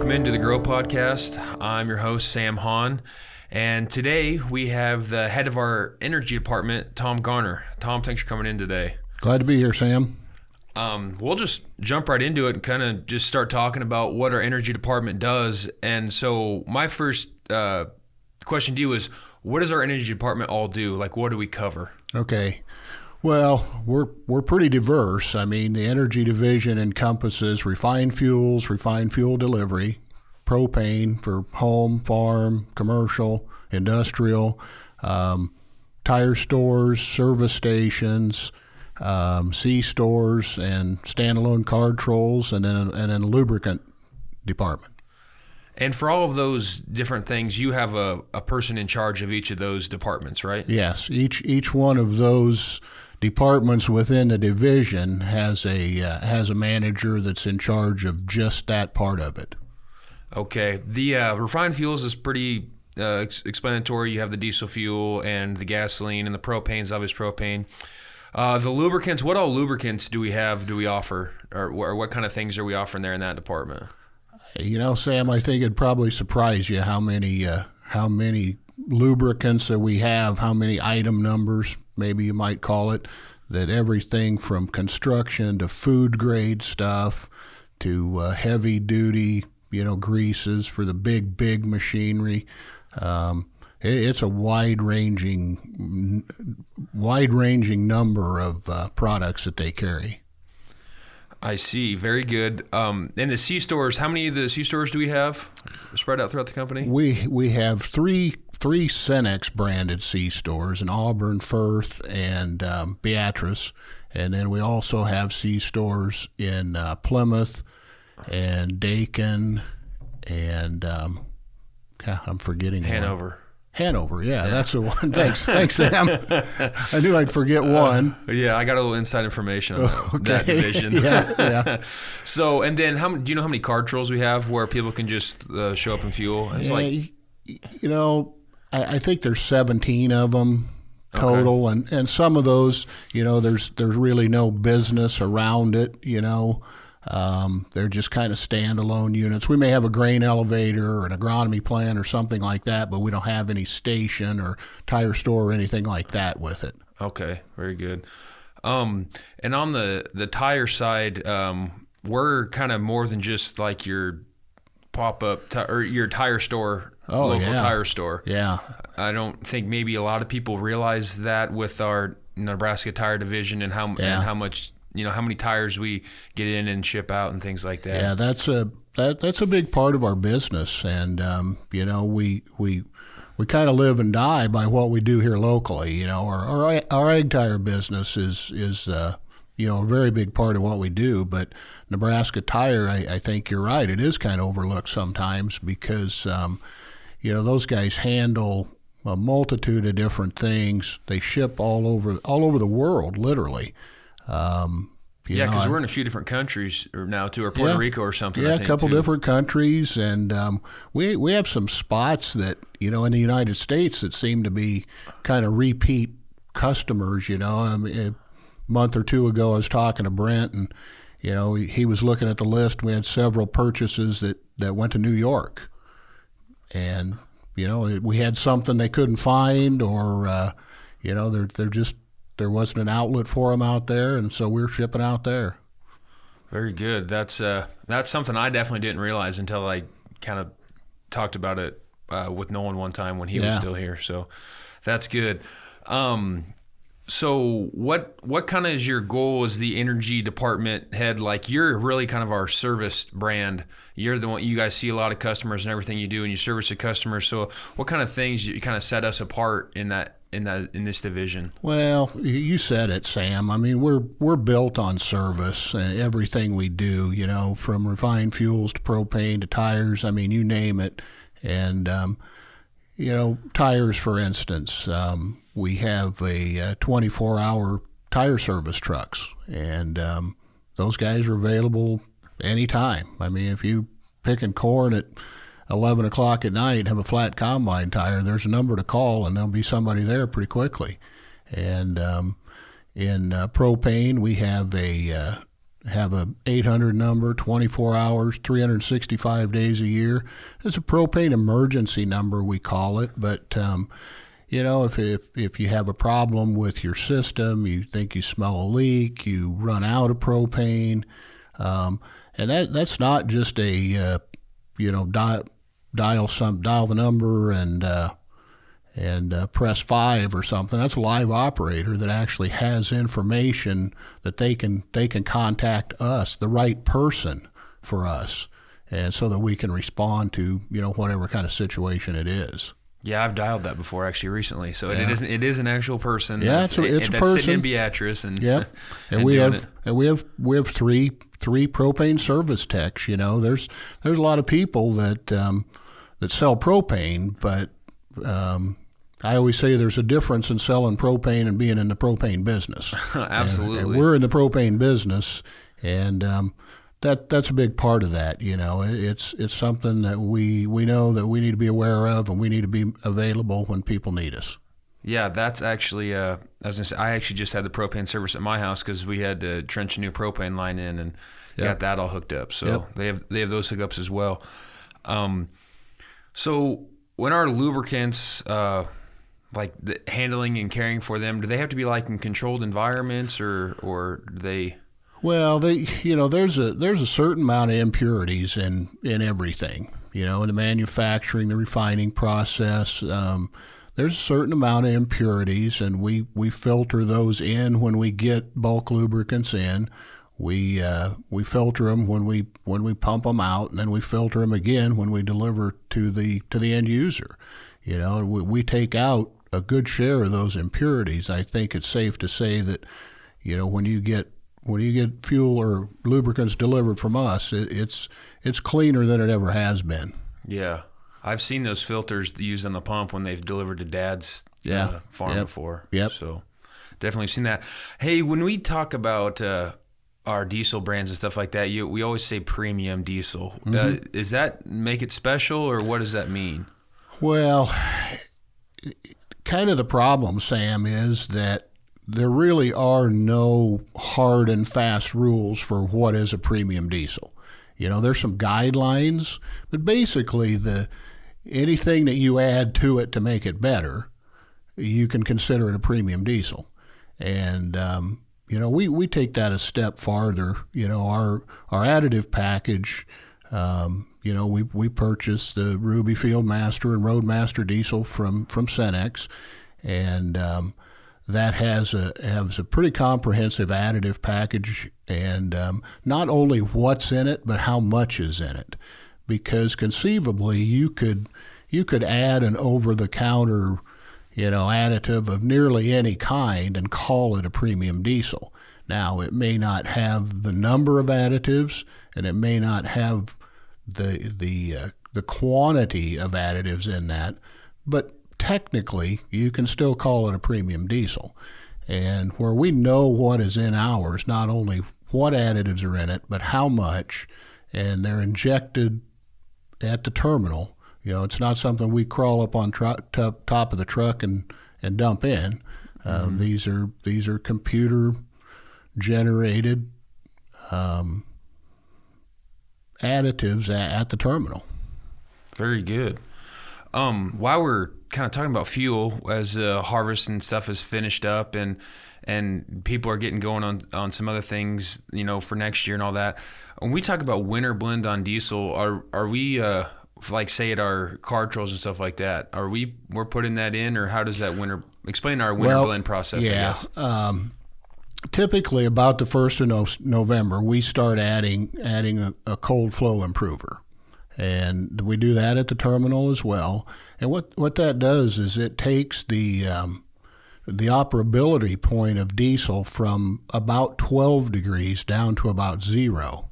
welcome into the Grow Podcast. I'm your host, Sam Hahn, and today we have the head of our energy department, Tom Garner. Tom, thanks for coming in today. Glad to be here, Sam. We'll just jump right into it and kind of just start talking about what our energy department does. And so my first question to you is, what does our energy department all do? Like, what do we cover? Okay. Well, we're pretty diverse. I mean, the energy division encompasses refined fuel delivery, propane for home, farm, commercial, industrial, tire stores, service stations, C-stores, and standalone card trolls, and then a lubricant department. And for all of those different things, you have a person in charge of each of those departments, right? Yes. Each one of those departments within the division has a manager that's in charge of just that part of it. Okay. The refined fuels is pretty explanatory. You have the diesel fuel and the gasoline, and the propane's obvious propane. The lubricants, what all lubricants do we offer, or what kind of things are we offering there in that department? You know, Sam, I think it'd probably surprise you how many lubricants that we have, how many item numbers, maybe you might call it, that everything from construction to food grade stuff to heavy duty, greases for the big machinery. It's a wide ranging number of products that they carry. I see. Very good. And the C-stores, how many of the C-stores do we have spread out throughout the company? We have three Cenex branded C-stores in Auburn, Firth, and Beatrice. And then we also have C-stores in Plymouth and Dakin and I'm forgetting Hanover. Hanover, yeah, that's the one. Thanks, Sam. I knew I'd forget one. Yeah, I got a little inside information on that division. yeah. So, and then do you know how many card trolls we have where people can just show up and fuel? It's I think there's 17 of them total, okay. and some of those, there's really no business around it, They're just kind of standalone units. We may have a grain elevator or an agronomy plant or something like that, but we don't have any station or tire store or anything like that with it. Okay, very good. And on the tire side, we're kind of more than just like your pop-up or your tire store, local tire store. Yeah. I don't think maybe a lot of people realize that with our Nebraska tire division and how much, how many tires we get in and ship out and things like that. Yeah, that's a big part of our business, and we kind of live and die by what we do here locally. Our ag tire business is a very big part of what we do. But Nebraska Tire, I think you're right. It is kind of overlooked sometimes because those guys handle a multitude of different things. They ship all over the world, literally. Because we're in a few different countries now too, or Puerto Rico or something. Yeah, I think, a couple too. different countries, and we have some spots that in the United States that seem to be kind of repeat customers. A month or two ago, I was talking to Brent, and he was looking at the list. We had several purchases that went to New York, and we had something they couldn't find, or there wasn't an outlet for them out there, and so we're shipping out there. Very good. That's something I definitely didn't realize until I kind of talked about it with Nolan one time when he was still here. So that's good. So what kind of is your goal as the energy department head? Like, you're really kind of our service brand. You're the one, you guys see a lot of customers and everything you do, and you service the customers. So what kind of things you kind of set us apart in this division? Well, you said it, Sam. I mean, we're built on service and everything we do, from refined fuels to propane to tires. I mean, you name it. And, tires, for instance, we have a 24-hour tire service trucks, and those guys are available anytime. I mean, if you picking corn at 11 o'clock at night and have a flat combine tire, there's a number to call, and there'll be somebody there pretty quickly. And in propane, we have a have a 800 number, 24 hours, 365 days a year. It's a propane emergency number, we call it. But if you have a problem with your system, you think you smell a leak, you run out of propane, and that's not just a dial the number and press 5 or something. That's a live operator that actually has information that they can contact us, the right person for us, and so that we can respond to whatever kind of situation it is. Yeah, I've dialed that before actually recently. So it is an actual person. Yeah, it's a person. That's sitting in Beatrice and and we have three propane service techs. There's a lot of people that sell propane, but I always say there's a difference in selling propane and being in the propane business. Absolutely, and we're in the propane business, and that's a big part of that. It's something that we know that we need to be aware of, and we need to be available when people need us. Yeah, that's actually. I was gonna say, I actually just had the propane service at my house because we had to trench a new propane line in and got that all hooked up. So they have those hookups as well. So when our lubricants, like the handling and caring for them, do they have to be like in controlled environments, or do they? Well, there's a certain amount of impurities in everything. In the manufacturing, the refining process, there's a certain amount of impurities, and we filter those in when we get bulk lubricants in. We filter them when we pump them out, and then we filter them again when we deliver to the end user. We take out a good share of those impurities. I think it's safe to say that when you get fuel or lubricants delivered from us, it's cleaner than it ever has been. Yeah, I've seen those filters used on the pump when they've delivered to Dad's farm before. Yep. So definitely seen that. Hey, when we talk about our diesel brands and stuff like that, we always say premium diesel. Mm-hmm. Does that make it special, or what does that mean? Well, kind of the problem, Sam, is that there really are no hard and fast rules for what is a premium diesel. There's some guidelines, but basically anything that you add to it to make it better, you can consider it a premium diesel. And we take that a step farther. Our additive package, we purchased the Ruby Fieldmaster and Roadmaster diesel from Cenex, and that has a pretty comprehensive additive package, and not only what's in it, but how much is in it. Because conceivably you could add an over-the-counter additive of nearly any kind and call it a premium diesel. Now, it may not have the number of additives, and it may not have the quantity of additives in that, but technically you can still call it a premium diesel. And where we know what is in ours, not only what additives are in it, but how much, and they're injected at the terminal. It's not something we crawl up on top of the truck and dump in. These are computer generated additives at the terminal. Very good. While we're kind of talking about fuel, as harvest and stuff is finished up and people are getting going on some other things, for next year and all that. When we talk about winter blend on diesel, are we like say at our car trails and stuff like that? We're putting that in, or how does that explain our winter blend process? Yeah. I guess. Typically about the 1st of November, we start adding a cold flow improver. And we do that at the terminal as well. And what that does is it takes the operability point of diesel from about 12 degrees down to about 0.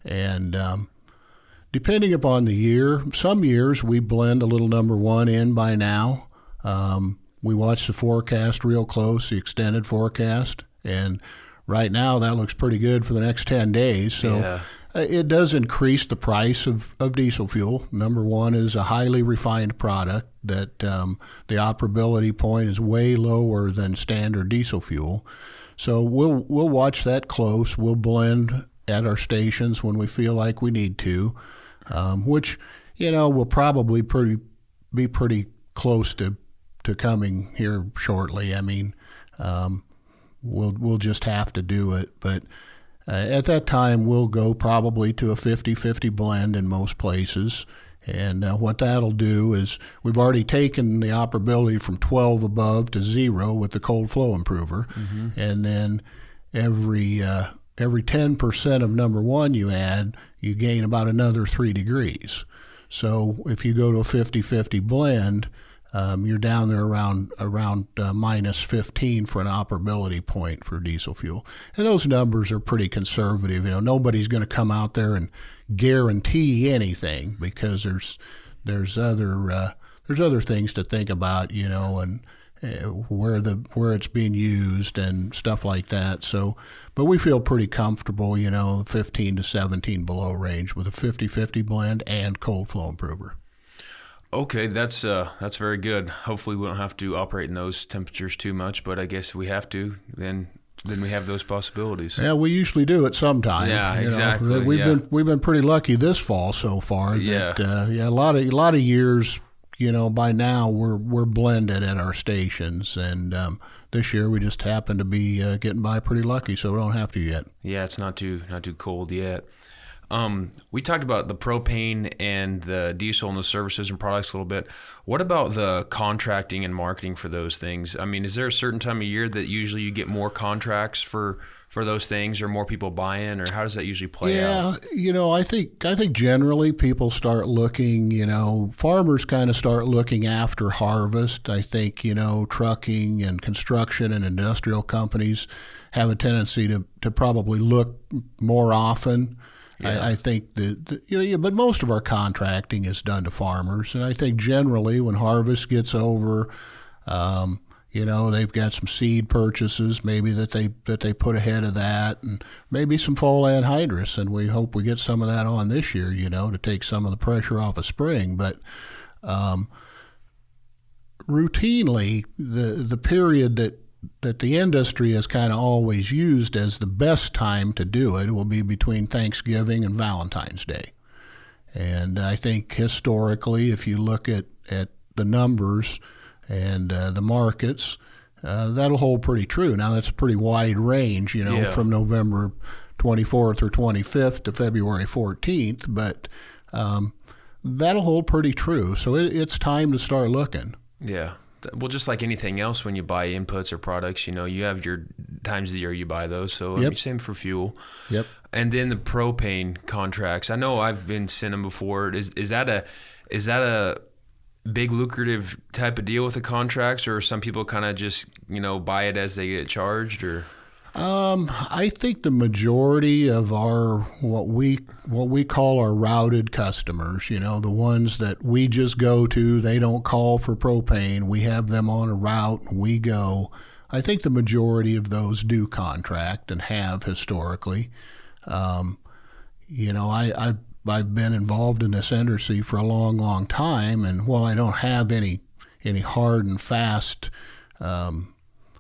And depending upon the year, some years we blend a little number 1 in by now. We watch the forecast real close, the extended forecast, and right now that looks pretty good for the next 10 days. So It does increase the price of diesel fuel. Number one is a highly refined product that the operability point is way lower than standard diesel fuel. So we'll watch that close. We'll blend at our stations when we feel like we need to, which will probably be pretty close to coming here shortly. I mean, we'll just have to do it, but. At that time, we'll go probably to a 50-50 blend in most places. And what that'll do is we've already taken the operability from 12 above to 0 with the cold flow improver. Mm-hmm. And then every 10% of number one you add, you gain about another 3 degrees. So if you go to a 50-50 blend, you're down there around minus 15 for an operability point for diesel fuel, and those numbers are pretty conservative. Nobody's going to come out there and guarantee anything because there's other things to think about, and where it's being used and stuff like that. So, but we feel pretty comfortable, 15 to 17 below range with a 50-50 blend and cold flow improver. Okay, that's very good. Hopefully we don't have to operate in those temperatures too much, but I guess if we have to, then we have those possibilities. Yeah, we usually do it sometime. Yeah, exactly. We've been pretty lucky this fall so far. That, a lot of years, by now we're blended at our stations, and this year we just happen to be getting by pretty lucky, so we don't have to yet. Yeah, it's not too cold yet. We talked about the propane and the diesel and the services and products a little bit. What about the contracting and marketing for those things? I mean, is there a certain time of year that usually you get more contracts for those things, or more people buy in, or how does that usually play out? Yeah, I think generally people start looking, farmers kind of start looking after harvest. I think, trucking and construction and industrial companies have a tendency to probably look more often. Yeah. I think but most of our contracting is done to farmers, and I think generally when harvest gets over, they've got some seed purchases maybe that they put ahead of that, and maybe some fall anhydrous, and we hope we get some of that on this year, to take some of the pressure off of spring. But routinely, the period that the industry has kind of always used as the best time to do it will be between Thanksgiving and Valentine's Day. And I think historically, if you look at the numbers and the markets, that'll hold pretty true. Now, that's a pretty wide range, from November 24th or 25th to February 14th, but that'll hold pretty true. So it's time to start looking. Yeah. Well, just like anything else, when you buy inputs or products, you have your times of the year you buy those. So Yep. Same for fuel. Yep. And then the propane contracts. I know I've been sent them before. Is that a big lucrative type of deal with the contracts, or some people kind of just buy it as they get charged, or? I think the majority of our what we call our routed customers, the ones that we just go to, they don't call for propane. We have them on a route and we go. I think the majority of those do contract and have historically. I've been involved in this industry for a long, long time, and while I don't have any hard and fast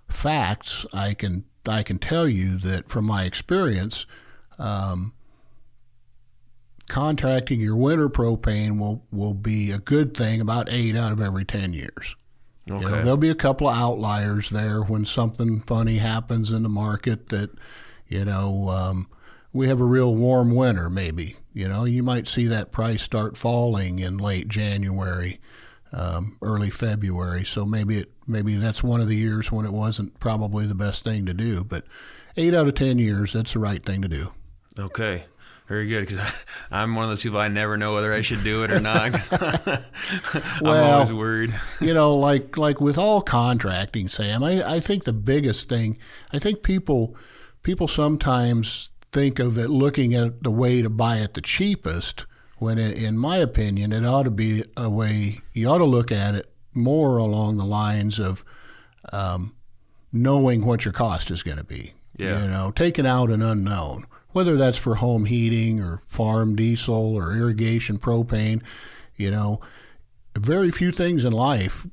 facts, I can tell you that from my experience, contracting your winter propane will be a good thing about 8 out of every 10 years. Okay. There'll be a couple of outliers there when something funny happens in the market that, we have a real warm winter maybe. You might see that price start falling in late January, early February. So maybe that's one of the years when it wasn't probably the best thing to do. But 8 out of 10 years, that's the right thing to do. Okay. Very good, because I'm one of those people, I never know whether I should do it or not. I'm always worried. Like with all contracting, Sam, I think the biggest thing, I think people sometimes think of it looking at the way to buy it the cheapest, when in my opinion, it ought to be a way, you ought to look at it more along the lines of knowing what your cost is going to be. Yeah. Taking out an unknown. whether that's for home heating or farm diesel or irrigation propane, very few things in life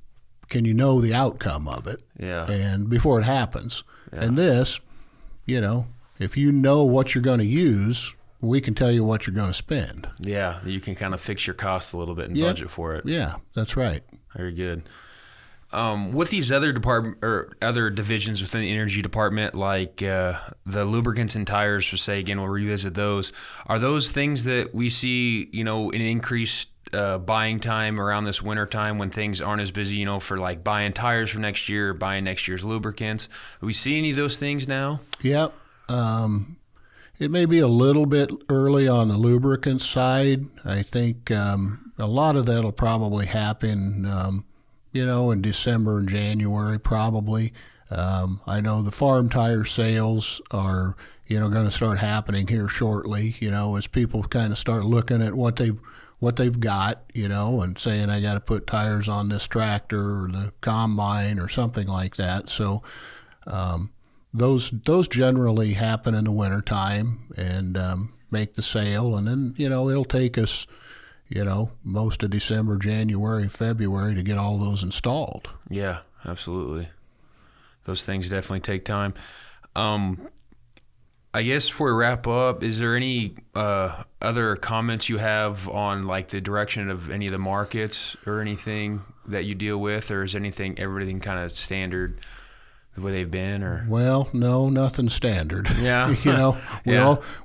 can you know the outcome of it. Yeah. And before it happens. Yeah. And this, if you know what you're going to use, we can tell you what you're going to spend. Yeah, you can kind of fix your costs a little bit and budget for it. Yeah, that's right. Very good. With these other other divisions within the energy department, like the lubricants and tires, for say again, we'll revisit those. Are those things that we see, an increased buying time around this winter time when things aren't as busy, for like buying tires for next year, buying next year's lubricants? Do we see any of those things now? Yep. It may be a little bit early on the lubricants side. I think a lot of that will probably happen, in December and January probably. I know the farm tire sales are, going to start happening here shortly, as people kind of start looking at what they've got, and saying, I got to put tires on this tractor or the combine or something like that. So those generally happen in the wintertime and make the sale. And then, it'll take us, most of December, January, February to get all those installed. Yeah, absolutely. Those things definitely take time. I guess before we wrap up, is there any other comments you have on like the direction of any of the markets or anything that you deal with, or is everything kind of standard the way they've been? Or well, no, nothing standard. Yeah,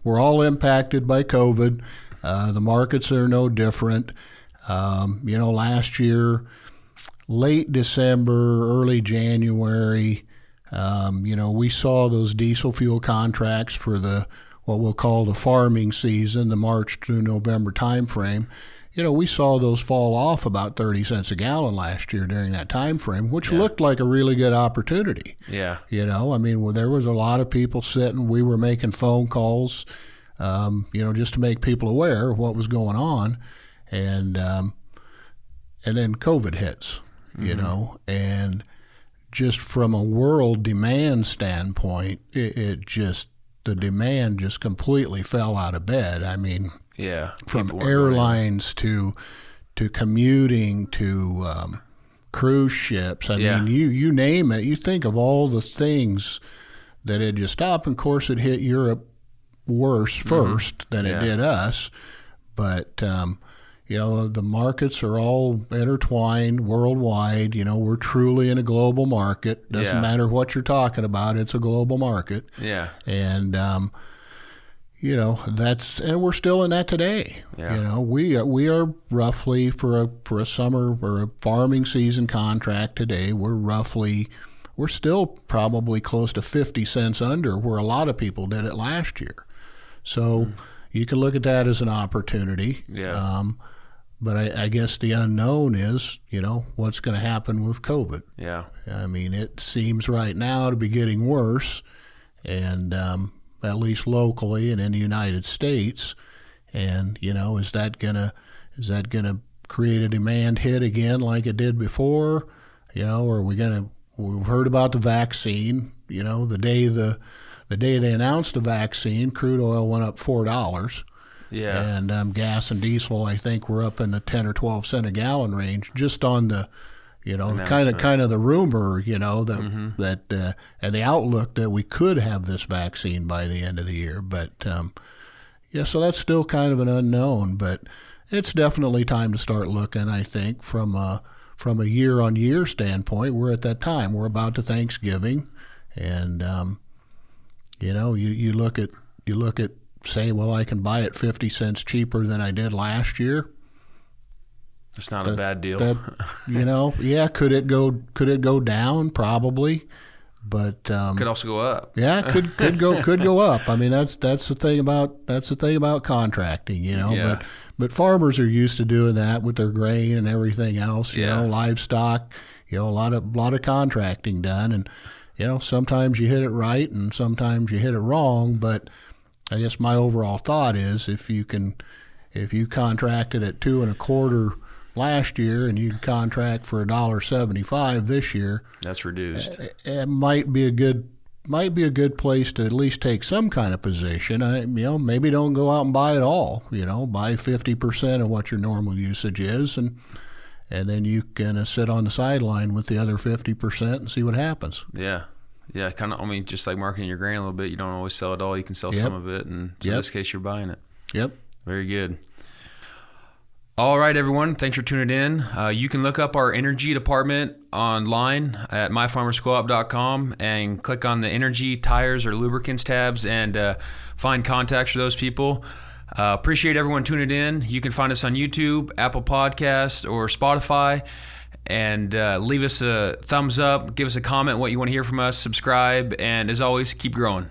we're all impacted by COVID. The markets are no different. Last year, late December, early January. We saw those diesel fuel contracts for what we'll call the farming season, the March to November time frame. We saw those fall off about 30 cents a gallon last year during that time frame, which looked like a really good opportunity. Yeah. There was a lot of people sitting. We were making phone calls, just to make people aware of what was going on. And then COVID hits, and just from a world demand standpoint, the demand just completely fell out of bed. I mean, from airlines to commuting to cruise ships. I mean, you name it. You think of all the things that had just stopped. Of course, it hit Europe worse first than it did us. But the markets are all intertwined worldwide. We're truly in a global market. Doesn't matter what you're talking about. It's a global market. Yeah. And, and we're still in that today. Yeah. We are roughly for a summer or a farming season contract today, we're still probably close to 50 cents under where a lot of people did it last year. So you can look at that as an opportunity. Yeah. But I guess the unknown is, what's going to happen with COVID. Yeah. I mean, it seems right now to be getting worse, and at least locally and in the United States. And, is that gonna create a demand hit again like it did before? Or we've heard about the vaccine. The day they announced the vaccine, crude oil went up $4. Yeah. And gas and diesel, I think, were up in the 10 or 12 cent a gallon range, just on the, kind of the rumor, that and the outlook that we could have this vaccine by the end of the year. But so that's still kind of an unknown. But it's definitely time to start looking. I think from a year-on-year standpoint, we're at that time. We're about to Thanksgiving, and you look at. Say, well, I can buy it 50 cents cheaper than I did last year. It's not a bad deal. Could it go down? Probably, but could also go up. Yeah, could go up. I mean, that's the thing about contracting, But farmers are used to doing that with their grain and everything else. Livestock. A lot of contracting done, and sometimes you hit it right and sometimes you hit it wrong, but I guess my overall thought is if you contracted at $2.25 last year and you contract for $1.75 this year, that's reduced. It might be a good might be a good place to at least take some kind of position. Maybe don't go out and buy it all. Buy 50% of what your normal usage is, and then you can sit on the sideline with the other 50% and see what happens. Yeah. Yeah, kind of. Just like marketing your grain a little bit. You don't always sell it all. You can sell some of it, and in this case, you're buying it. Yep. Very good. All right, everyone. Thanks for tuning in. You can look up our energy department online at myfarmerscoop.com and click on the energy, tires, or lubricants tabs and find contacts for those people. Appreciate everyone tuning in. You can find us on YouTube, Apple Podcast, or Spotify. And leave us a thumbs up, give us a comment what you want to hear from us, subscribe, and as always, keep growing.